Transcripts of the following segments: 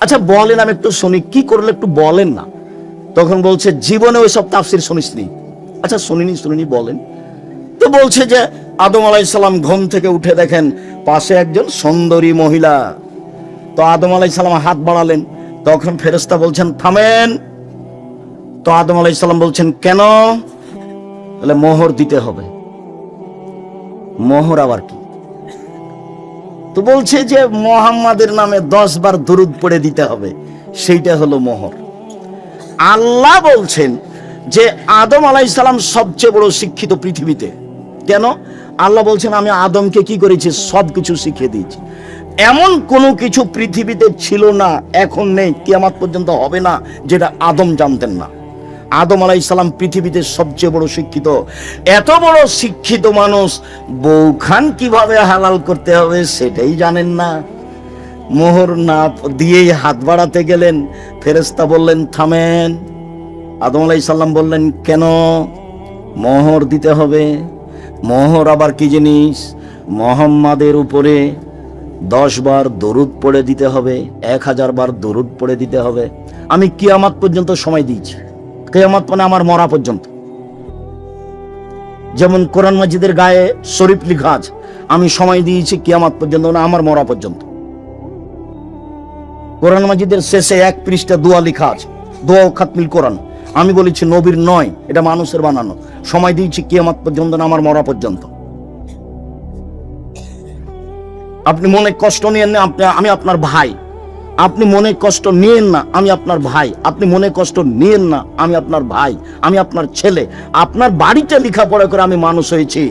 আচ্ছা বলেন, আমি একটু শুনি, কি করলে একটু বলেন না। তখন বলছে জীবনে ওই সব তাফসির শুনিসনি। আচ্ছা শুনিনি বলেন। তো বলছে যে আদম আলাইহিস সালাম ঘুম থেকে উঠে দেখেন পাশে একজন সুন্দরী মহিলা। তো আদম আলাইহিস সালাম হাত বাড়ালেন, তখন ফেরেশতা বলছেন থামেন। তো আদম আলাইহিস সালাম বলছেন কেন? তাহলে মোহর দিতে হবে। মোহর আবার কি? তো বলছে যে মুহাম্মাদের নামে 10 বার দুরূদ পড়ে দিতে হবে, সেইটা হলো মোহর। আল্লাহ বলছেন যে আদম আলাইহিস সালাম সবচেয়ে বড় শিক্ষিত পৃথিবীতে। কেন? আল্লাহ বলছেন আমি আদমকে কি করেছি? সবকিছু শিখিয়ে দিয়েছি। এমন কোনো কিছু পৃথিবীতে ছিল না, এখন নেই, কিয়ামত পর্যন্ত হবে না, যেটা আদম জানতেন না। আদম আলাইহিস সালাম পৃথিবীতে সবচেয়ে বড় শিক্ষিত। এত বড় শিক্ষিত মানুষ বউখান কিভাবে হালাল করতে হবে সেটাই জানেন না। মোহর না দিয়েই হাত বাড়াতে গেলেন, ফেরেশতা বললেন থামেন। আদম আলাইহিস সালাম বললেন কেন? মোহর দিতে হবে। মোহর আবার কি জিনিস? মুহাম্মাদের উপরে 10 বার দরুদ পড়ে দিতে হবে, 1000 বার দরুদ পড়ে দিতে হবে। আমি কিয়ামত পর্যন্ত সময় দিয়েছি, কিয়ামত মানে আমার মরা পর্যন্ত। যেমন কোরআন মাজিদের গায়ে শরীফ লেখা আছে, আমি সময় দিয়েছি কিয়ামত পর্যন্ত না, আমার মরা পর্যন্ত। কোরআন মাজিদের শেষে 1 পৃষ্ঠা দোয়া লেখা আছে, দোয়া ও খাতমিল কোরআন। আমি বলেছি নবীর নয়, এটা মানুষের বানানো। সময় দিয়েছি কিয়ামত পর্যন্ত না, আমার মরা পর্যন্ত। আপনি মনে কষ্ট নিয়েন না, আমি আপনার ভাই। আপনি মনে কষ্ট নিয়েন না, আমি আপনার ভাই। আপনি মনে কষ্ট নিয়েন না, আমি আপনার ভাই, আমি আপনার ছেলে। আপনার বাড়িতে লেখাপড়া করে আমি মানুষ হয়েছি,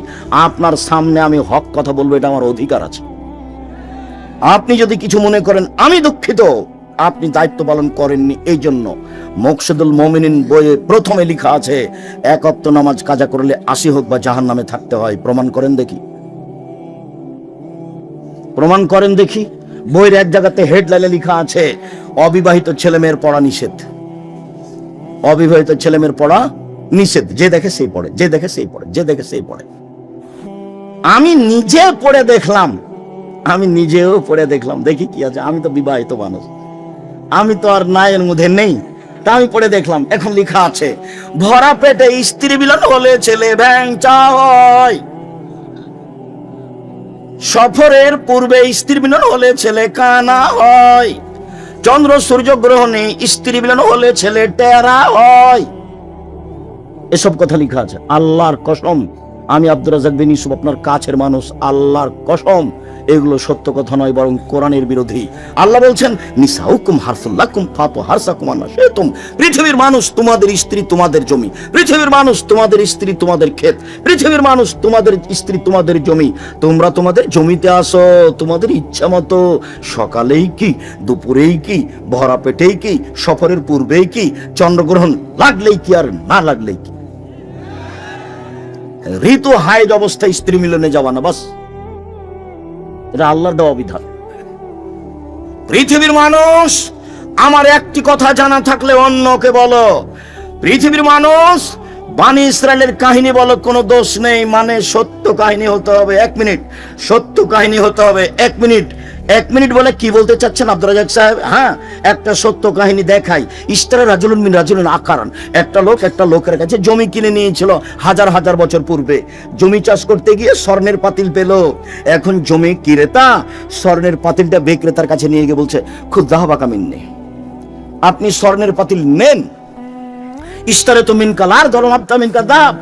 আপনার সামনে আমি হক কথা বলবো, এটা আমার অধিকার আছে। আপনি যদি কিছু মনে করেন আমি দুঃখিত, আপনি দায়িত্ব পালন করেননি। এই জন্য মুকশিদুল মুমিনিন বইয়ে প্রথমে লেখা আছে 1 ওয়াক্ত নামাজ কাজা করলে 80 হোক বা জাহান্নামে থাকতে হয়। প্রমাণ করেন দেখি, প্রমাণ করেন দেখি। বইয়ের এক জায়গাতে হেডলাইনে লেখা আছে অবিবাহিত ছেলেমেয়ের পড়া নিষেধ। অবিবাহিত ছেলেমেয়ের পড়া নিষেধ। যে দেখে সেই পড়ে, যে দেখে সেই পড়ে, যে দেখে সেই পড়ে। আমি নিজে পড়ে দেখলাম, আমি নিজেও পড়ে দেখলাম, দেখি কি আছে। আমি তো বিবাহিত মানুষ, আমি তো আর নায়ের মধ্যে নেই, তা আমি পড়ে দেখলাম। এখন লেখা আছে ভরা পেটে স্ত্রী মিলন হলে ছেলে ভ্যাংচা হয়, সফরের পূর্বে স্ত্রী মিলন হলে ছেলে কানা হয়, চন্দ্র সূর্য গ্রহণে স্ত্রী মিলন হলে ছেলে টেরা হয়। এসব কথা লেখা আছে। আল্লাহর কসম, আমি আব্দুর রাজ্জাক বিন ইউসুফ আপনার কাছের মানুষ, আল্লাহর কসম এগুলো সত্য কথা নয়, বরং কোরআনের বিরোধী। আল্লাহ বলছেন নিসাউকুম হারসুল লাকুম ফাতু হারসাকুম আন শাইতুম। পৃথিবীর মানুষ তোমাদের স্ত্রী তোমাদের জমি, পৃথিবীর মানুষ তোমাদের স্ত্রী তোমাদের ক্ষেত, পৃথিবীর মানুষ তোমাদের স্ত্রী তোমাদের জমি। তোমরা তোমাদের জমিতে আসো তোমাদের ইচ্ছা মতো, সকালেই কি, দুপুরেই কি, ভরা পেটেই কি, সফরের পূর্বেই কি, চন্দ্রগ্রহণ লাগলেই কি আর না লাগলেই কি। ঋতু হাইজ অবস্থায় স্ত্রী মিলনে যাওয়া না, বাস। এটা আল্লাহর দেওয়া বিধান। পৃথিবীর মানুষ, আমার একটি কথা জানা থাকলে অন্যকে বলো। পৃথিবীর মানুষ, বানি ইসরায়েলের কাহিনী বলো, কোনো দোষ নেই, মানে সত্য কাহিনী হতে হবে। 1 মিনিট, সত্য কাহিনী হতে হবে। 1 মিনিট, 1 মিনিট বলে কি বলতে চাচ্ছেন আব্দুর রাজ্জাক সাহেব? হ্যাঁ, একটা সত্য কাহিনী দেখাই। ইশতারা রাজুলুন মিন রাজুলিন আকারান। একটা লোকের কাছে জমি কিনে নিয়েছিল হাজার হাজার বছর পূর্বে। জমি চাষ করতে গিয়ে স্বর্ণের পাতিল পেল। এখন জমি ক্রেতা স্বর্ণের পাতিলটা বিক্রেতার কাছে নিয়ে গিয়ে বলছে খুদ দাহাবাকা মিন্নি, আপনি স্বর্ণের পাতিল নেন। ইশতারে তো মিনকাল আর ধরম আপতা মিনকা দাব,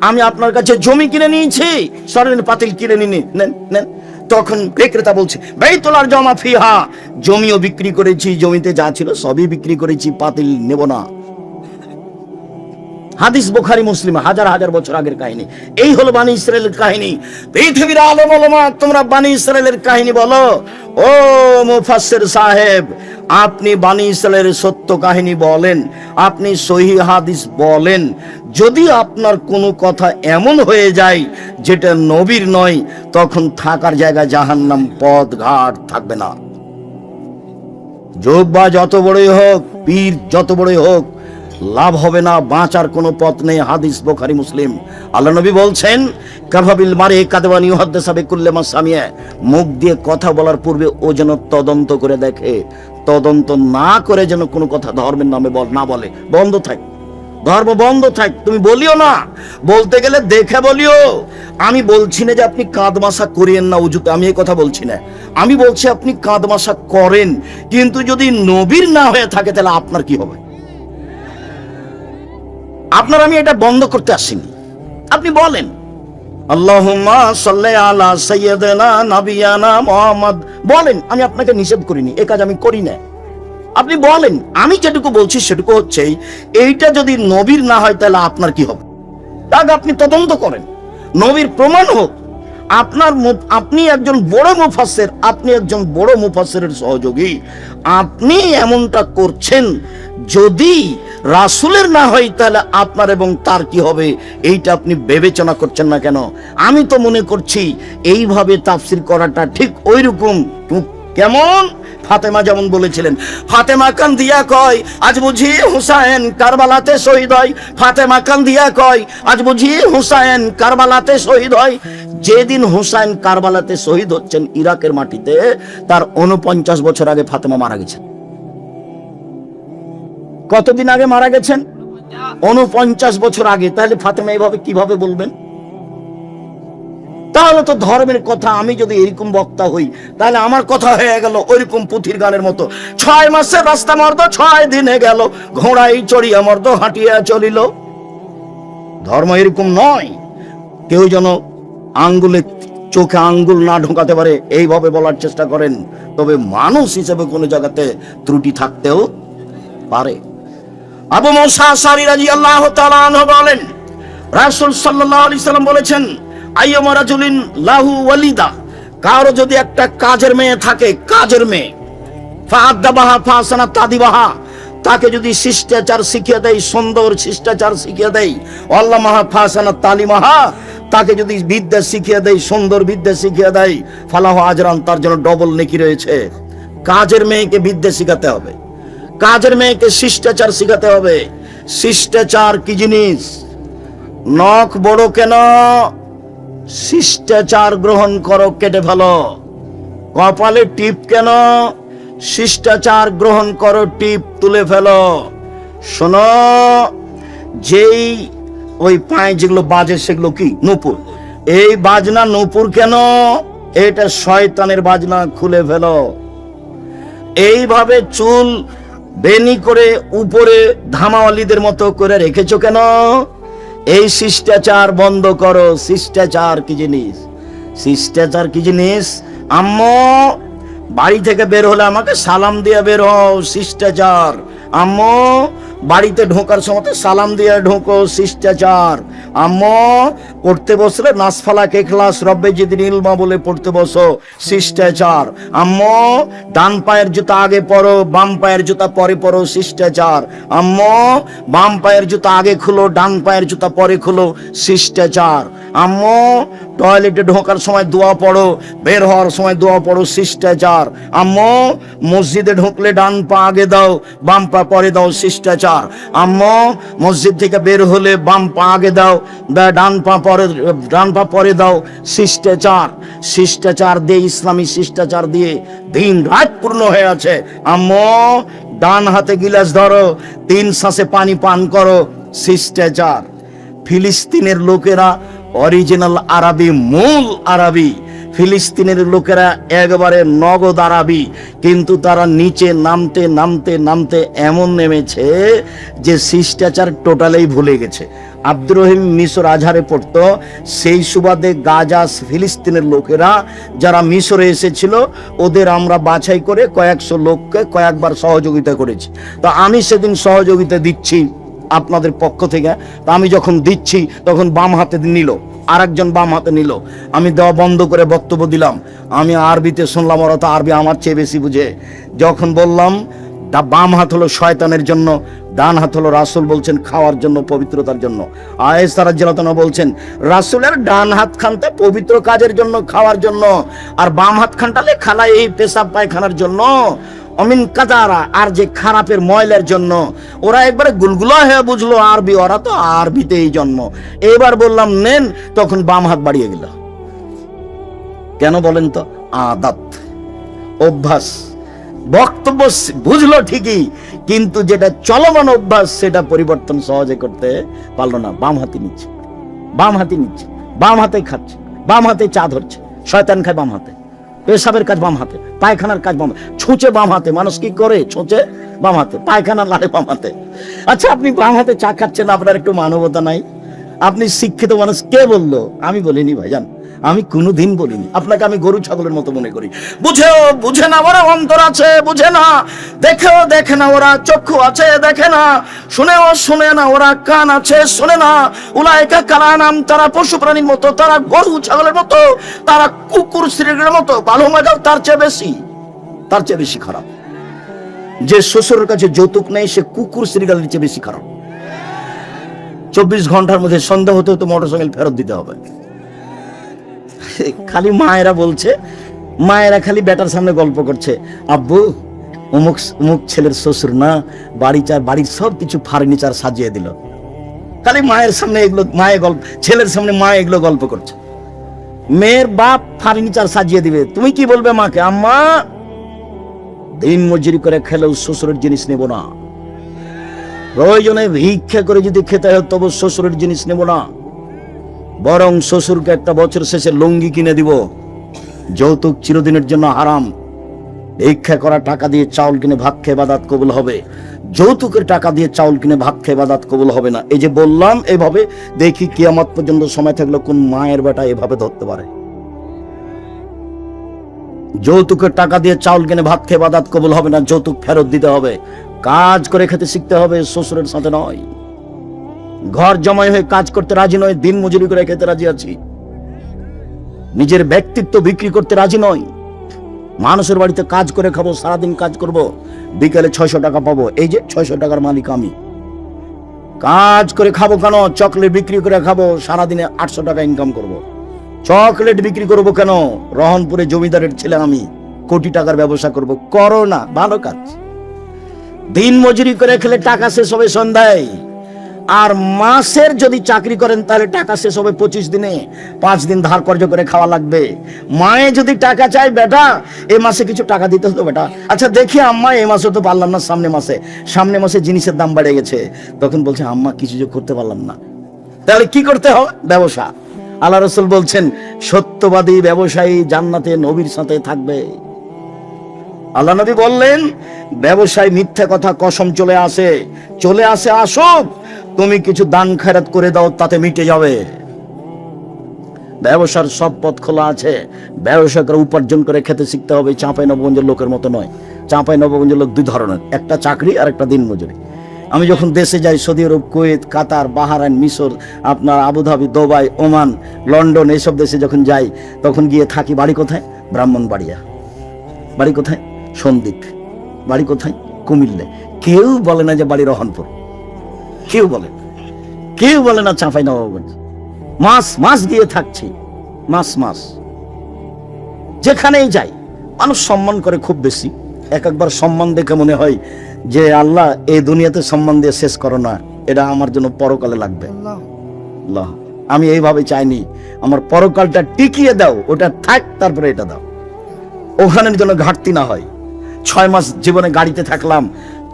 আমি আপনার কাছে জমি কিনে নিয়েছি, স্বর্ণের পাতিল কিনে নিন, নেন নেন। তখন বিক্রেতা বলছে বাইতুলার জমা ফিহা, জমিও বিক্রি করেছি, জমিতে যা ছিল সবই বিক্রি করেছি, পাতিল নেব না। হাদিস বুখারী মুসলিম, হাজার হাজার বছর আগের কাহিনী। এই হলো বানি ইসরায়েলের কাহিনী। পৃথিবীর আলেম ওলামা, তোমরা বানি ইসরায়েলের কাহিনী বলো। ও মুফাসসির সাহেব, আপনি বানি ইসরায়েলের সত্য কাহিনী বলেন, আপনি সহিহ হাদিস বলেন। যদি আপনার কোনো কথা এমন হয়ে যায় যেটা নবীর নয়, তখন থাকার জায়গা জাহান্নাম, পথ ঘাট থাকবে না। যোগ বা যত বড়ই হোক, পীর যত বড়ই হোক, লাভ হবে না, বাঁচার কোনো পথ নেই। হাদিস বুখারী মুসলিম। আল্লাহ নবী বলছেন কাফাবিল মারে কাদওয়ান ইউহাদ্দিসু বিকুল্লি মা সামিয়া, মুখ দিয়ে কথা বলার পূর্বে ও যেন তদন্ত করে দেখে তদন্ত না করে যেন কোনো কথা ধর্মের নামে না বলে, বন্ধ থাক, ধর্ম বন্ধ থাক। তুমি বলিও না, বলতে গেলে দেখে বলিও। আমি বলছি না যে আপনি কাঁদমাশা করিয়েন না উজুতে, আমি এই কথা বলছি না। আমি বলছি আপনি কাঁদমাশা করেন, কিন্তু যদি নবীর না হয়ে থাকে তাহলে আপনার কি হবে? আপনার আমি এটা বন্ধ করতে আসিনি। আপনি বলেন আল্লাহুম্মা সাল্লি আলা সাইয়্যিদিনা নাবিয়ানা মুহাম্মদ, বলেন, আমি আপনাকে নিষেধ করিনি, এই কাজ আমি করি না। আপনি বলেন, আমি যেটুকু বলছি সেটুকু হচ্ছে এইটা যদি নবীর না হয় তাহলে আপনার কি হবে? তাকে আপনি তদন্ত করেন, নবীর প্রমাণ হোক। আপনি একজন বড় মুফাসসির, আপনি একজন বড় মুফাসসিরের সহযোগী, আপনি এমনটা করছেন, যদি রাসূলের না হয় তাহলে আপনার এবং তার কি হবে, এইটা আপনি বিবেচনা করছেন না কেন? আমি তো মনে করছি এইভাবে তাফসীর করাটা ঠিক ওইরকম। কেমন? ফাতেমা যেমন বলেছিলেন, ফাতেমা কান্দিয়া কয় আজ বুঝি হুসাইন কারবালাতে শহীদ হয়। ফাতেমা কান্দিয়া কয় আজ বুঝি হুসাইন কারবালাতে শহীদ হয়। যেদিন হুসাইন কারবালাতে শহীদ হচ্ছেন ইরাকের মাটিতে, তার 49 বছর আগে ফাতেমা মারা গেছেন। কতদিন আগে মারা গেছেন? 49 বছর আগে। তাহলে ফাতেমা এইভাবে কিভাবে বলবেন? তাহলে তো ধর্মের কথা, আমি যদি এরকম বক্তা হই তাহলে আমার কথা হয়ে গেল ওইরকম পুথির গানের মতো, 6 মাসের রাস্তা মর্দ 6 দিনে গেল, ঘোড়াই চড়িয়া মর্দ হাঁটিয়া চলিল। ধর্ম এরকম নয়। কেউ যেন চোখে আঙ্গুল না ঢোকাতে পারে এইভাবে বলার চেষ্টা করেন, তবে মানুষ হিসেবে কোনো জায়গাতে ত্রুটি থাকতেও পারে। আবু মুসা আশআরী রাদিয়াল্লাহু তাআলা আনহু বলেন, রাসূল সাল্লাল্লাহু আলাইহি সাল্লাম বলেছেন, আইয়ুমা রাজুলিন লাহু ওয়ালিদা, কারো যদি একটা কাজের মেয়ে থাকে, কাজের মেয়ে, ফাআদাবাহা ফাসানা তাদিবাহা, তাকে যদি শিষ্টাচার শিখিয়ে দেয়, সুন্দর শিষ্টাচার শিখিয়ে দেয়, আল্লামাহা ফাসানা তালিমাহা, তাকে যদি বিদ্যা শিখিয়ে দেয়, সুন্দর বিদ্যা শিখিয়ে দেয়, ফালাহু আজরান, তার জন্য ডবল নেকি রয়েছে। কাজের মেয়েকে বিদ্যা শিখাতে হবে, কাজের মেয়েকে শিষ্টাচার শিখাতে হবে। শিষ্টাচার কি জিনিস? নখ বড় কেন? শিষ্টাচার গ্রহণ করো, কেটে ফেলো। কপালে টিপ কেন? শিষ্টাচার গ্রহণ করো, টিপ তুলে ফেলো। শোনো, যেই ওই পায়ে যেগুলো বাজে সেগুলো কি? নূপুর। এই বাজনা নূপুর কেন? এটা শয়তানের বাজনা, খুলে ফেলো। এইভাবে চুল বেনি করে উপরে ধামাওয়ালিদের মতো করে রেখেছো কেন? এই শিষ্টাচার বন্ধ করো। শিষ্টাচার কি জিনিস? শিষ্টাচার কি জিনিস? আম্মু বাড়ি থেকে বের হলে আমাকে সালাম দিয়ে বের হও, শিষ্টাচার। আম্মু বাড়িতে ঢোকার সময় সালাম দিয়ে ঢোকো, শিষ্টাচার। আম্মু পড়তে বসলে নাসফালাক ইখলাস রব্বে জিদনি ইলমা বলে পড়তে বসো, শিষ্টাচার। আম্মু ডান পায়ের জুতা আগে পরো, বাম পায়ের জুতা পরে পরো, শিষ্টাচার। আম্মু বাম পায়ের জুতা আগে খুলো, ডান পায়ের জুতা পরে খুলো, শিষ্টাচার। আম্মু টয়লেটে ঢোকার সময় দোয়া পড়ো, বের হওয়ার সময় দোয়া পড়ো, শিষ্টাচার। আম্মু মসজিদে ঢুকলে ডান পা আগে দাও, বাম পা পরে দাও, শিষ্টাচার। আম্মু মসজিদ থেকে বের হলে বাম পা আগে দাও, ডান পা পরে দাও, শিষ্টাচার। শিষ্টাচার দিয়ে, ইসলামী শিষ্টাচার দিয়ে দিন রাত পূর্ণ হয়ে আছে। আম্মু ডান হাতে গিলাস ধরো, 3 শ্বাসে পানি পান করো, শিষ্টাচার। ফিলিস্তিনের লোকেরা অরিজিনাল আরবি, মূল আরবি। ফিলিস্তিনের লোকেরা একবারে নগদ আরবি, কিন্তু তারা নিচে নামতে নামতে নামতে এমন নেমেছে যে শিষ্টাচার টোটালেই ভুলে গেছে। আব্দুর রহিম মিশর আজহারে পড়তো, সেই সুবাদে গাজা ফিলিস্তিনের লোকেরা যারা মিশরে এসেছিল, ওদের আমরা বাছাই করে কয়েকশো লোককে কয়েকবার সহযোগিতা করেছি। তো আমি সেদিন সহযোগিতা দিচ্ছি আপনাদের পক্ষ থেকে। তা আমি যখন দিচ্ছি তখন বাম হাতে নিল, আর একজন বাম হাতে নিল। আমি দেওয়া বন্ধ করে বক্তব্য দিলাম। আমি আরবিতে শুনলাম, ওরা তো আরবি আমার চেয়ে বেশি বুঝে। যখন বললাম বাম হাত হলো শয়তানের জন্য, ডান হাত হলো রাসূল বলছেন খাওয়ার জন্য, পবিত্রতার জন্য। আয়েশা রাদিয়াল্লাহু তাআলা বলছেন রাসূলের ডান হাত খানতে পবিত্র কাজের জন্য, খাওয়ার জন্য, আর বাম হাত খানটালে খালা এই পেশাব পায়খানার জন্য, অমিন কাদারা, আর যে খারাপের ময়লার জন্য। ওরা একবারে গুলগুলা হয়ে বুঝলো আরবি, ওরা তো আরবিতে এই জন্ম। এবার বললাম নেন, তখন বাম হাত বাড়িয়ে গেল। কেন বলেন তো? আদাত, অভ্যাস। বক্তব্য বুঝলো ঠিকই, কিন্তু যেটা চলমান অভ্যাস সেটা পরিবর্তন সহজে করতে পারলো না। বাম হাতে নিচ্ছে, বাম হাতে নিচ্ছে, বাম হাতে খাচ্ছে, বাম হাতে চা ধরছে, শয়তান খায় বাম হাতে, পেশাবের কাজ বাম হাতে, পায়খানার কাজ বাম হাতে, ছুঁচে বাম হাতে। মানুষ কি করে? ছুঁচে বাম হাতে, পায়খানা লাড়ে বাম হাতে। আচ্ছা, আপনি বাম হাতে চা খাচ্ছেন, আপনার একটু মানবতা নাই? আপনি শিক্ষিত মানুষ, কে বললো? আমি বলিনি ভাইজান, আমি কোনোদিন বলিনি। আপনাকে আমি গরু ছাগলের মতো মনে করি। বুঝেও বুঝে না ওরা, অন্তর আছে বুঝে না, দেখেও দেখে না ওরা, চক্ষু আছে দেখে না, শুনেও শুনে না ওরা, কান আছে শুনে না। উলাইকা কালানাম, তারা পশু প্রাণীর মতো, তারা গরু ছাগলের মতো, তারা কুকুর শ্রীর মতো। ভালো মাগাও তার চেয়ে বেশি, তার চেয়ে বেশি খারাপ। যে শ্বশুরের কাছে যৌতুক নেই সে কুকুর শ্রীগালের চেয়ে বেশি খারাপ। 24 ঘন্টার মধ্যে সন্ধ্যা হতে হতে মোটরসাইকেল ফেরত দিতে হবে। খালি মায়েরা বলছে, মায়েরা খালি বেটার সামনে গল্প করছে, আব্বু অমুক অমুক ছেলের শ্বশুর না বাড়ির সব কিছু ফার্নিচার সাজিয়ে দিল। খালি মায়ের সামনে এগুলো, মায়ের গল্প, ছেলের সামনে মা এগুলো গল্প করছে। মেয়ের বাপ ফার্নিচার সাজিয়ে দিবে, তুমি কি বলবে মাকে? আম্মা দিন মজুরি করে খেলেও শ্বশুরের জিনিস নেব না, প্রয়োজনে ভিক্ষা করে যদি খেতে হয় তবু শ্বশুরের জিনিস নেব না, বরং শ্বশুরকে একটা বছর শেষে লুঙ্গি কিনে দিব। যৌতুক চিরদিনের জন্য হারাম। ভিক্ষা করা টাকা দিয়ে চাউল কিনে ভাত খেয়ে ইবাদত কবুল হবে, যৌতুকের টাকা দিয়ে চাউল কিনে ভাত খেয়ে ইবাদত কবুল হবে না। এই যে বললাম, এভাবে দেখি কিয়ামত পর্যন্ত সময় থাকলে কোন মায়ের বেটা এভাবে ধরতে পারে। যৌতুকের টাকা দিয়ে চাউল কিনে ভাত খেয়ে ইবাদত কবুল হবে না, যৌতুক ফেরত দিতে হবে। কাজ করে খেতে শিখতে হবে, শ্বশুরের সাথে নয়। ঘর জমাই হয়ে কাজ করতে রাজি নয়, দিন মজুরি করে খেতে রাজি আছি। নিজের ব্যক্তিত্ব বিক্রি করতে রাজি নয়। মানুষের বাড়িতে কাজ করে খাবো, সারাদিন কাজ করব, বিকেলে 600 টাকা পাবো। এই যে 600 টাকার মালিক আমি। কাজ করে খাবো কেন? চকলেট বিক্রি করে খাবো, সারাদিনে 800 টাকা ইনকাম করব। চকলেট বিক্রি করব কেন? রহনপুরে জমিদারের ছেলে আমি, কোটি টাকার ব্যবসা করব। করো না, ভালো কাজ। দিন মজুরি করে খেলে টাকা শেষ হবে সন্ধ্যায়। আর মাসের যদি চাকরি করেন তাহলে টাকা শেষ হবে 25 দিনে। 5 দিন ধার কর্জ করে খাওয়া লাগবে। মায়ে যদি টাকা চাই, বেটা এই মাসে কিছু টাকা দিতে হতো বেটা। আচ্ছা দেখি আম্মা, এই মাসে তো পারলাম না, সামনে মাসে জিনিসের দাম বেড়ে গেছে। তখন বলছে আম্মা কিছু যে করতে পারলাম না। তাহলে কি করতে হবে? ব্যবসা। আল্লাহ রাসূল বলছেন, সত্যবাদী ব্যবসায়ী জান্নাতে নবীর সাথে থাকবে। আল্লাহ নবী বললেন, ব্যবসায় মিথ্যা কথা কসম চলে আসে আসুক, তুমি কিছু দান খয়রাত করে দাও, তাতে মিটে যাবে। ব্যবসার সব পথ খোলা আছে। ব্যবসা করে উপার্জন করে খেতে শিখতে হবে। চাঁপাইনবাবগঞ্জের লোকের মতো নয়। চাঁপাইনবাবগঞ্জের লোক 2 ধরনের, একটা চাকরি আর একটা দিন মজুরি। আমি যখন দেশে যাই, সৌদি আরব, কুয়েত, কাতার, বাহরাইন, মিশর, আপনার আবুধাবি, দুবাই, ওমান, লন্ডন, এইসব দেশে যখন যাই তখন গিয়ে থাকি। বাড়ি কোথায়? ব্রাহ্মণবাড়িয়া। বাড়ি কোথায়? সন্দ্বীপ। বাড়ি কোথায়? কুমিল্লা। কেউ বলে না যে বাড়ি রহনপুর, কেউ বলে না চাঁপাইনবাবগঞ্জ। মাস দিয়ে থাকছি, মাস যেখানেই যাই মানুষ সম্মান করে খুব বেশি। একবার সম্মান দেখে মনে হয় যে আল্লাহ এই দুনিয়াতে সম্মান দিয়ে শেষ করো না, এটা আমার জন্য পরকালে লাগবে। আল্লাহ, আমি এইভাবে চাইনি, আমার পরকালটা টিকিয়ে দাও, ওটা থাক, তারপরে এটা দাও, ওখানের জন্য ঘাটতি না হয়। 6 মাস জীবনে গাড়িতে থাকলাম,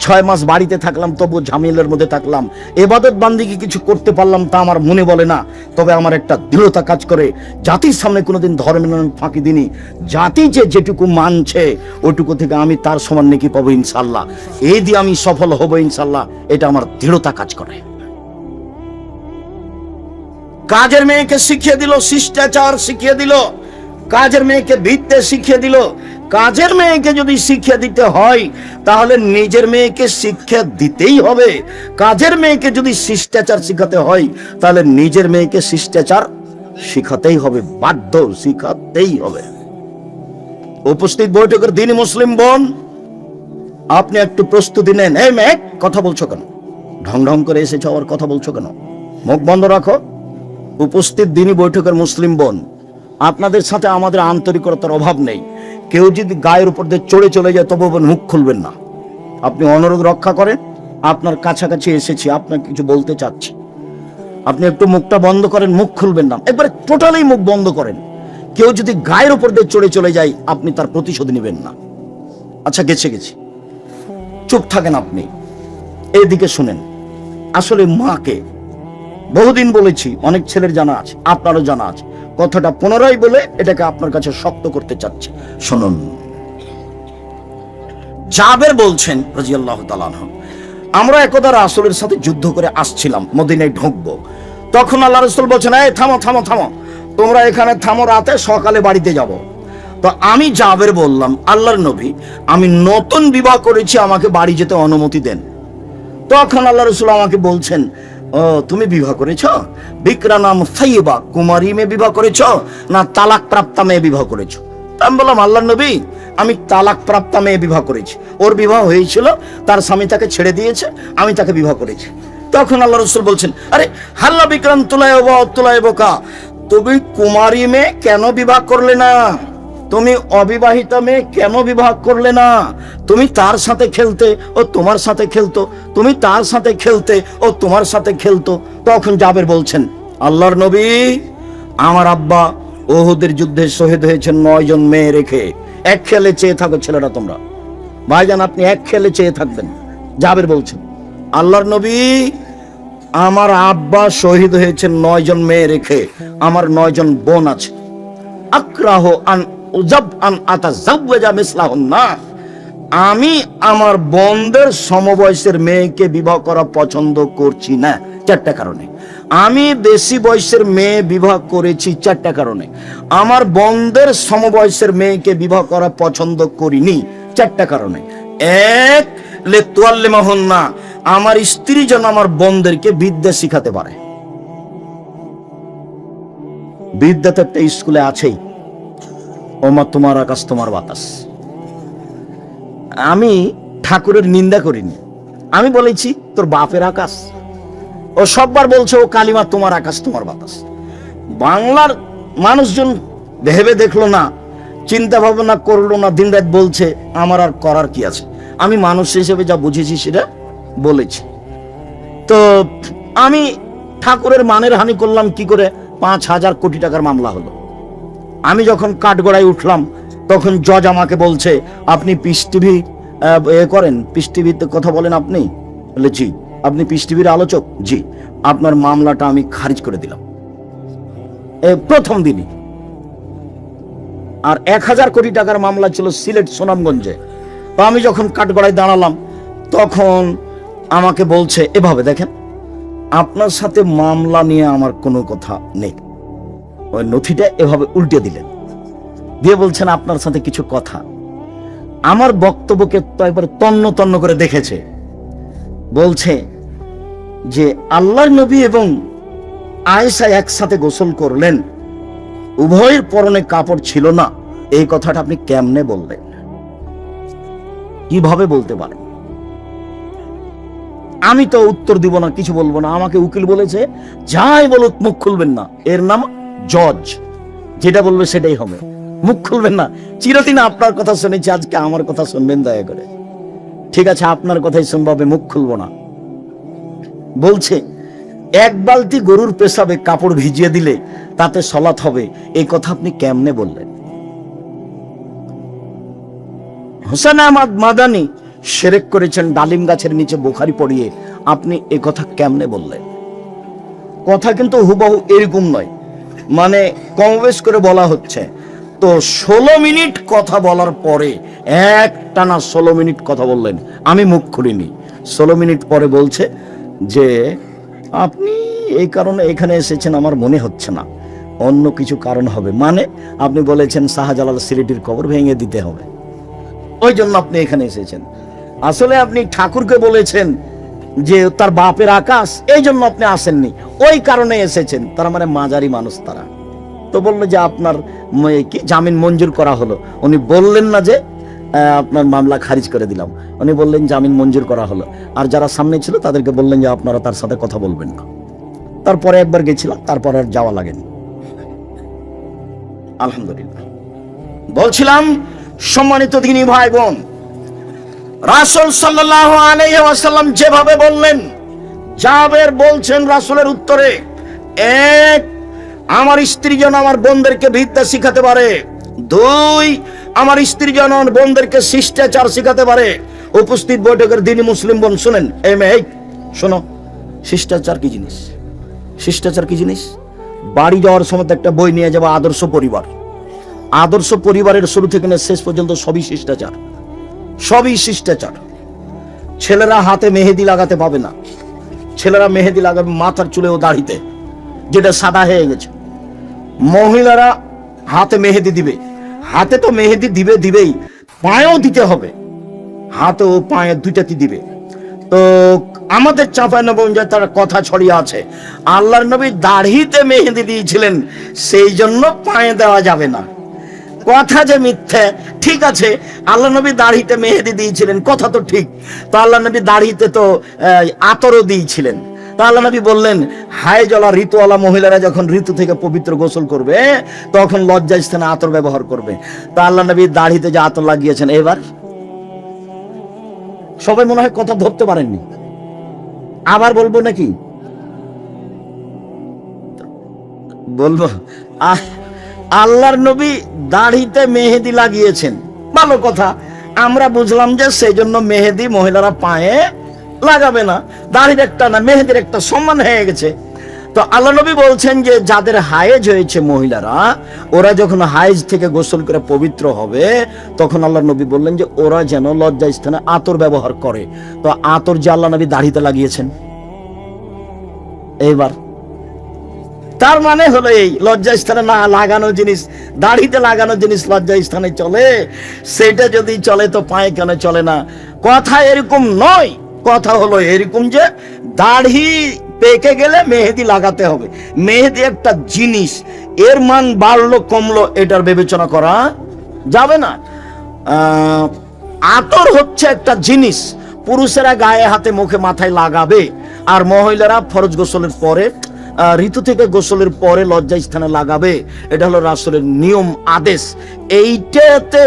6 মাস বাড়িতে থাকলাম, তবু ঝামেলার মধ্যে থাকলাম। ইবাদত বান্দিকে কিছু করতে পারলাম তা আমার মনে বলে না, তবে আমার একটা দৃঢ়তা কাজ করে। জাতির সামনে কোনোদিন ধর্মের নামে ফাঁকি দিনি। জাতি যেটুকু মানছে ওটুকু থেকে আমি তার সমান নেকি পাবো ইনশাল্লাহ। এই দিয়ে আমি সফল হব ইনশাল্লাহ, এটা আমার দৃঢ়তা কাজ করে। কাজের মেয়েকে শিখিয়ে দিল, শিষ্টাচার শিখিয়ে দিল, কাজের মেয়েকে বিদ্যে শিখিয়ে দিল। কাজের মেয়েকে যদি শিক্ষা দিতে হয় তাহলে নিজের মেয়েকে শিক্ষা দিতেই হবে। কাজের মেয়েকে যদি শিষ্টাচার শিখাতে হয় তাহলে নিজের মেয়েকে শিষ্টাচার শিখাতেই হবে, বাধ্য, শিখাতেই হবে। উপস্থিত বৈঠকের দিনই মুসলিম বোন, আপনি একটু প্রস্তুতি নেন। এই মেয়ে, কথা বলছো কেন? ঢং করে এসেছো, আর কথা বলছো কেন? মুখ বন্ধ রাখো। উপস্থিত দিনই বৈঠকের মুসলিম বোন, আপনাদের সাথে আমাদের আন্তরিকতার অভাব নেই। কেউ যদি গায়ের উপর দিয়ে চড়ে চলে যায় তবু মুখ খুলবেন না। আপনি অনুরোধ রক্ষা করেন, আপনার কাছাকাছি এসেছি, আপনাকে কিছু বলতে চাচ্ছি, আপনি একটু মুখটা বন্ধ করেন, মুখ খুলবেন না, একবারে টোটালি মুখ বন্ধ করেন। কেউ যদি গায়ের উপর দিয়ে চড়ে চলে যায় আপনি তার প্রতিশোধ নেবেন না। আচ্ছা গেছে গেছি, চুপ থাকেন আপনি, এদিকে শুনেন। আসলে মাকে বহুদিন বলেছি, অনেক ছেলের জানা আছে, আপনারও জানা আছে, কথাটা পুনরায় বলে এটাকে আপনার কাছে শক্ত করতে চাচ্ছি, শুনুন। জাবের বলছেন রাদিয়াল্লাহু তাআলা আনহু, আমরা একদা রাসূলের সাথে যুদ্ধ করে আসছিলাম, মদিনায় ঢুকবো। তখন আল্লাহ রাসূল বলছেন, এই থামো থামো থামো, তোমরা এখানে থামো, রাতে সকালে বাড়িতে যাব। তো আমি জাবের বললাম, আল্লাহর নবী, আমি নতুন বিবাহ করেছি, আমাকে বাড়ি যেতে অনুমতি দেন। তখন আল্লাহ রাসূল আমাকে বলছেন, ও তুমি বিবাহ করেছ? বিকরা নাম সাইয়্যিবা, কুমারী মেয়ে বিবাহ করেছ না তালাক প্রাপ্তা মেয়ে বিবাহ করেছ? আমি বললাম, আল্লাহর নবী, আমি তালাক প্রাপ্তা মেয়ে বিবাহ করেছি। ওর বিবাহ হয়েছিল, তার স্বামী তাকে ছেড়ে দিয়েছে, আমি তাকে বিবাহ করেছি। তখন আল্লাহ রাসূল বলছেন, আরে হাল্লা বিকরান তুলাইবকা, তুমি কুমারী মেয়ে কেন বিবাহ করলে না? তুমি অবিবাহিতা মেয়ে কেন বিবাহ করলে না? তুমি তার সাথে খেলতে, ও তোমার সাথে খেলতো, তুমি তার সাথে খেলতে, ও তোমার সাথে খেলতো। তখন জাবের বলছেন, আল্লাহর নবী, আমার আব্বা উহুদের যুদ্ধে শহীদ হয়েছেন 9 জন মেয়ে রেখে। এক খেলে চেয়ে থাকো ছেলেরা তোমরা, ভাইজান আপনি এক খেলে চেয়ে থাকবেন। জাবের বলছেন, আল্লাহর নবী, আমার আব্বা শহীদ হয়েছেন 9 জন মেয়ে রেখে, আমার 9 জন বোন আছে। আক্রাহ আন উজাব আন আতাজাওয়াজা মিসলাহুন্না, আমি আমার বোনদের সমবয়সের মেয়েকে বিবাহ করা পছন্দ করছি না 4টা কারণে। আমি বেশি বয়সের মেয়ে বিবাহ করেছি 4টা কারণে। আমার বোনদের সমবয়সের মেয়েকে বিবাহ করা পছন্দ করিনি 4টা কারণে। এক, লিতুআল্লিমাহুন্না, আমার স্ত্রী যেন আমার বোনদেরকে বিদ্যা শিখাতে পারে। বিদ্যা তো একটা স্কুলে আছেই, ওমা তোমার আকাশ তোমার বাতাস। আমি ঠাকুরের নিন্দা করিনি, আমি বলেছি তোর বাপের আকাশ। ও সববার বলছে ও কালিমা তোমার আকাশ তোমার বাতাস। বাংলার মানুষজন ভেবে দেখলো না, চিন্তা ভাবনা করলো না, দিনরাত বলছে, আমার আর করার কি আছে? আমি মানুষ হিসেবে যা বুঝেছি সেটা বলেছি। তো আমি ঠাকুরের মানের হানি করলাম কি করে? 5,000 কোটি টাকার মামলা হলো। আমি যখন কাঠগড়ায় উঠলাম, তখন জজ আমাকে বলছে, আপনি পিস টিভি করেন, পিস টিভিতে কথা বলেন আপনি? বলে জি। আপনি পিস টিভির আলোচক? জি। আপনার মামলাটা আমি খারিজ করে দিলাম প্রথম দিনই। আর 1,000 কোটি টাকার মামলা ছিল সিলেট সুনামগঞ্জে। তো আমি যখন কাঠগড়ায় দাঁড়ালাম, তখন আমাকে বলছে, এভাবে দেখেন, আপনার সাথে মামলা নিয়ে আমার কোনো কথা নেই। ওই নথিটা এভাবে উল্টে দিলেন, দিয়ে বলছেন আপনার সাথে কিছু কথা। আমার বক্তব্যকে তো একবার তন্ন তন্ন করে দেখেছে। বলছে যে আল্লাহর নবী এবং আয়েশা একসাথে গোসল করলেন, উভয়ের পরনে কাপড় ছিল না, এই কথাটা আপনি কেমনে বললেন? কিভাবে বলতে পারেন? আমি তো উত্তর দিব না, কিছু বলবো না। আমাকে উকিল বলেছে, যাই বলুক মুখ খুলবেন না। এর নাম জজ, যেটা বলবে সেটাই হবে, মুখ খুলবেন না। চিরদিন আপনার কথা শুনেছি, আজকে আমার কথা শুনবেন দয়া করে। ঠিক আছে, আপনার কথাই শুনবো, মুখ খুলবো না। বলছে, 1 বালতি গরুর পেশাবে কাপড় ভিজিয়ে দিলে তাতে সলাত হবে, এই কথা আপনি কেমনে বললেন? হোসেন আহমদ মাদানী শিরক করেছেন ডালিম গাছের নিচে বুখারী পড়িয়ে, আপনি এই কথা কেমনে বললেন? কথা কিন্তু হুবহু এরকম নয়, মানে কমবেশ করে বলা হচ্ছে। তো 16 মিনিট কথা বলার পরে একটানা 16 মিনিট কথা বললেন, আমি মুখ খুলিনি। 16 মিনিট পরে বলছে যে আপনি এই কারণে এখানে এসেছেন আমার মনে হচ্ছে না, অন্য কিছু কারণ হবে। মানে আপনি বলেছেন শাহজালাল সিলেটির কবর ভেঙে দিতে হবে, ওই জন্য আপনি এখানে এসেছেন। আসলে আপনি ঠাকুরকে বলেছেন যে তার বাপের আকাশ, এই জন্য আপনি আসেননি, ওই কারণে এসেছেন। তার মানে মাঝারি মানুষ তারা। তো বললো যে আপনার কি জামিন মঞ্জুর করা হলো? উনি বললেন না যে আপনার মামলা খারিজ করে দিলাম, উনি বললেন জামিন মঞ্জুর করা হলো। আর যারা সামনে ছিল তাদেরকে বললেন যে আপনারা তার সাথে কথা বলবেন না। তারপরে একবার গেছিলাম, তারপরে আর যাওয়া লাগেনি। আলহামদুলিল্লাহ। বলছিলাম, সম্মানিত দিনী ভাই বোন, রাসূল সাল্লাল্লাহু আলাইহি ওয়াসাল্লাম যেভাবে বললেন, জাবের বলছেন রাসূলের উত্তরে, 1, আমার স্ত্রী যেন আমার বোনদেরকে বিদ্যা শিখাতে পারে। 2, আমার স্ত্রী যেন আমার বোনদেরকে শিষ্টাচার শিখাতে পারে। উপস্থিত বৈঠকের দিনই মুসলিম বোন শুনেন, এই শোনো, শিষ্টাচার কি জিনিস? শিষ্টাচার কি জিনিস? বাড়ি যাওয়ার সময় একটা বই নিয়ে যাবো, আদর্শ পরিবার। আদর্শ পরিবারের শুরু থেকে শেষ পর্যন্ত সবই শিষ্টাচার, সবই শিষ্টাচার। ছেলেরা হাতে মেহেদি লাগাতে পাবে না, ছেলেরা মেহেদি লাগাবে মাথার চুলে ও দাড়িতে, যেটা সাদা হয়ে গেছে। মহিলারা হাতে মেহেদি দিবে, হাতে তো মেহেদি দিবেই, পায়েও দিতে হবে, হাতে ও পায়ে দুইটাতে দিবে। তো আমাদের চাঁপাইনবাবগঞ্জে তার কথা ছড়িয়ে আছে, আল্লাহর নবী দাড়িতে মেহেদি দিয়েছিলেন, সেই জন্য পায়ে দেওয়া যাবে না। কথা যে মিথ্যে, ঠিক আছে, আল্লাহ নবী দাড়িতে মেহেদি দিয়েছিলেন, কথা তো ঠিক। তো আল্লাহ নবী দাড়িতে তো আতরও দিয়েছিলেন। তো আল্লাহ নবী বললেন, হায়জলা ঋতুওয়ালা মহিলারা যখন ঋতু থেকে পবিত্র গোসল করবে তখন লজ্জা স্থানে আতর ব্যবহার করবে। তো আল্লাহ নবী দাড়িতে যে আতর লাগিয়েছেন, এবার সবাই মনে হয় কথা ধরতে পারেননি, আবার বলবো নাকি? বলবো, আল্লাহর নবী দাড়িতে মেহেদি লাগিয়েছেন, ভালো কথা, আমরা বুঝলাম যে সেই জন্য মেহেদি মহিলারা পায়ে লাগাবে না। দাড়ির একটা না, মেহেদির একটা সম্মান হয়ে গেছে। তো আল্লাহ নবী বলছেন যে যাদের হায়েজ হয়েছে মহিলারা, ওরা যখন হায়েজ থেকে গোসল করে পবিত্র হবে তখন আল্লাহ নবী বললেন যে ওরা যেন লজ্জা স্থানে আতর ব্যবহার করে। তো আতর যে আল্লাহ নবী দাড়িতে লাগিয়েছেন, এইবার তার মানে হলো এই লজ্জা স্থানে না লাগানো জিনিস, দাড়িতে লাগানো জিনিস লজ্জা স্থানে চলে, সেটা যদি চলে তো পায়ে কেন চলে না? কথা এরকম নয়, কথা হলো এরকম যে দাড়ি পেকে গেলে মেহেদি লাগাতে হবে। মেহেদি একটা জিনিস, এর মান বাড়লো কমলো এটার বিবেচনা করা যাবে না। আতর হচ্ছে একটা জিনিস, পুরুষেরা গায়ে হাতে মুখে মাথায় লাগাবে, আর মহিলারা ফরজ গোসলের পরে, ঋতু থেকে গোসলের পরে লজ্জা স্থানে লাগাবে। এটা হলো রাসূলের নিয়ম, আদেশ। এইটাতে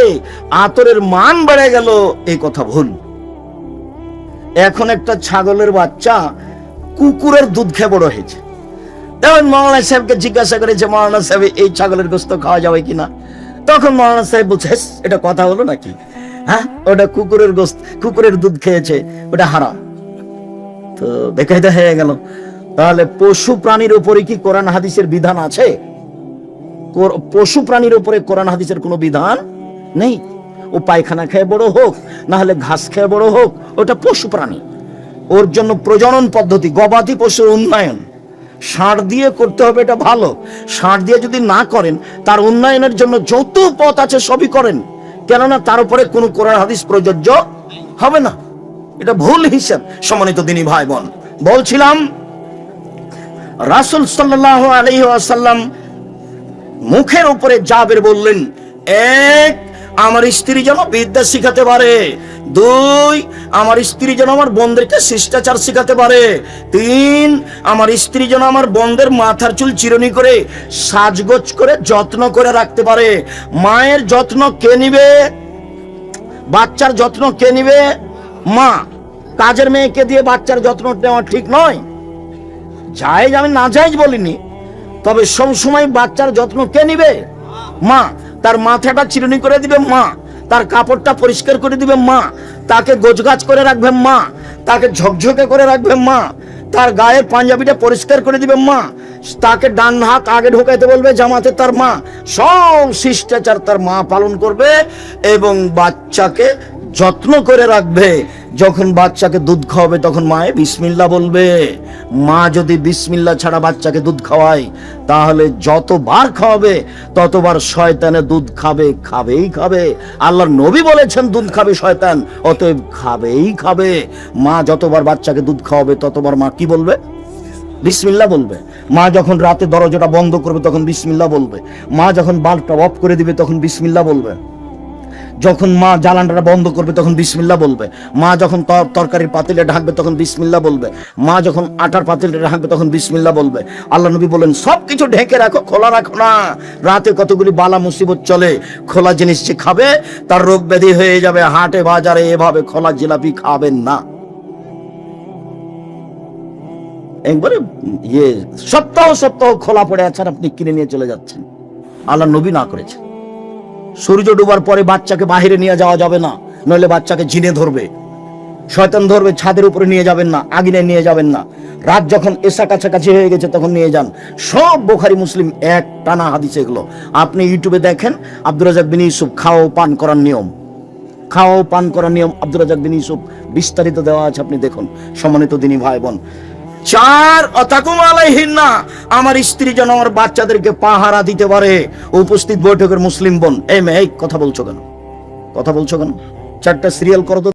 আতরের মান বেড়ে গেল, এই কথা ভুল। এখন একটা ছাগলের বাচ্চা কুকুরের দুধ খেয়ে বড় হয়েছে, তখন মৌলানা সাহেবকে জিজ্ঞাসা করেছে, মৌলানা সাহেব এই ছাগলের গোস্ত খাওয়া যাবে কিনা? তখন মৌলানা সাহেব বলছে, এটা কথা হলো নাকি? হ্যাঁ, ওটা কুকুরের গোস্ত, কুকুরের দুধ খেয়েছে, ওটা হারাম। তো বেকায়দা হয়ে গেল। তাহলে পশু প্রাণীর উপরে কি কোরআন হাদিসের বিধান আছে? পশু প্রাণীর উপরে কোরআন হাদিসের কোনো বিধান নেই। ও পায়খানা খেয়ে বড় হোক, না হলে ঘাস খেয়ে বড় হোক, ওটা পশু প্রাণী। ওর জন্য প্রজনন পদ্ধতি, গবাদি পশুর উন্নয়ন ষাঁড় দিয়ে করতে হবে, এটা ভালো। ষাঁড় দিয়ে যদি না করেন, তার উন্নয়নের জন্য যত পথ আছে সবই করেন, কেননা তার উপরে কোনো কোরআন হাদিস প্রযোজ্য হবে না। এটা ভুল হিসাব। সম্মানিত দিনী ভাই বোন, বলছিলাম রাসূল সাল্লাল্লাহু আলাইহি ওয়াসাল্লাম মুখের উপরে জাবের বললেন, এক, আমার স্ত্রী যেন বিদ্যা শিখাতে পারে, দুই, আমার স্ত্রী যেন আমার বোনদেরকে শিষ্টাচার শিখাতে পারে, তিন, আমার স্ত্রী যেন আমার বোনদের মাথার চুল চিরুনি করে সাজগোজ করে যত্ন করে রাখতে পারে। মায়ের যত্ন কে নিবে? বাচ্চার যত্ন কে নিবে? মা। কাজের মেয়েকে দিয়ে বাচ্চার যত্ন নেওয়া ঠিক নয়। জায়েজ আমি না জায়েজ বলিনি, তবে সব সময় বাচ্চার যত্ন কে নিবে? মা। তার মাথাটা চিরুনি করে দিবে মা, তার কাপড়টা পরিষ্কার করে দিবে মা, তাকে গোছগাছ করে রাখবে মা, তাকে ঝকঝকে করে রাখবে মা, তার গায়ের পাঞ্জাবিটা পরিষ্কার করে দিবে মা, তাকে ডান হাত আগে ঢোকাইতে বলবে জামাতে তার মা। সব শিষ্টাচার তার মা পালন করবে এবং বাচ্চাকে যত্ন করে রাখবে। যখন বাচ্চাকে দুধ খাওয়াবে তখন মায়ে বিসমিল্লাহ বলবে। মা যদি বিসমিল্লাহ ছাড়া বাচ্চাকে দুধ খাওয়ায়, তাহলে যতবার খাওয়াবে ততবার শয়তানে দুধ খাবে, খাবেই খাবে। আল্লাহর নবী বলেছেন দুধ খাবে শয়তান, অতএব খাবেই খাবে। মা যতবার বাচ্চাকে দুধ খাওয়াবে ততবার মা কি বলবে? বিসমিল্লাহ বলবে। মা যখন রাতে দরজাটা বন্ধ করবে তখন বিসমিল্লাহ বলবে। মা যখন বাল্বটা অফ করে দিবে তখন বিসমিল্লাহ বলবে। যখন মা জ্বালানটা বন্ধ করবে তখন বিসমিল্লাহ বলবে। মা যখন তরকারির পাতিলে ঢাকবে তখন বিসমিল্লাহ বলবে। মা যখন আটার পাতিলে ঢাকবে তখন বিসমিল্লাহ বলবে। আল্লাহ নবী বলেন সবকিছু ঢেকে রাখো, খোলা রাখো না। রাতে কতগুলি বালা মুসিবত চলে, খোলা জিনিস যে খাবে তার রোগ ব্যাধি হয়ে যাবে। হাটে বাজারে এভাবে খোলা জিলাপি খাবেন না। একবারে সপ্তাহ সপ্তাহ খোলা পড়ে আছেন, আপনি কিনে নিয়ে চলে যাচ্ছেন। আল্লাহ নবী না করেছেন। সূর্য ডুবার পরে বাচ্চাকে বাইরে নিয়ে যাওয়া যাবে না, নইলে বাচ্চাকে জিনে ধরবে, শয়তান ধরবে। ছাদের উপরে নিয়ে যাবেন না, আগুনে নিয়ে যাবেন না। রাত যখন এসা কাছাকাছি হয়ে গেছে তখন নিয়ে যান। সব বুখারী মুসলিম এক টানা হাদিস এগুলো। আপনি ইউটিউবে দেখেন আব্দুর রাজ্জাক বিন ইউসুফ খাওয়া ও পান করার নিয়ম, খাওয়া ও পান করার নিয়ম আব্দুর রাজ্জাক বিন ইউসুফ বিস্তারিত দেওয়া আছে, আপনি দেখুন। সম্মানিত দিনী ভাই বোন, 4 অতাকুম আলাইহিন্না, আমার স্ত্রী যেন আমার বাচ্চাদেরকে পাহারা দিতে পারে। উপস্থিত বৈঠকের মুসলিম বোন, এই মেয়ে কথা বলছো কেন, কথা বলছো কেন? 4টা সিরিয়াল করো তো।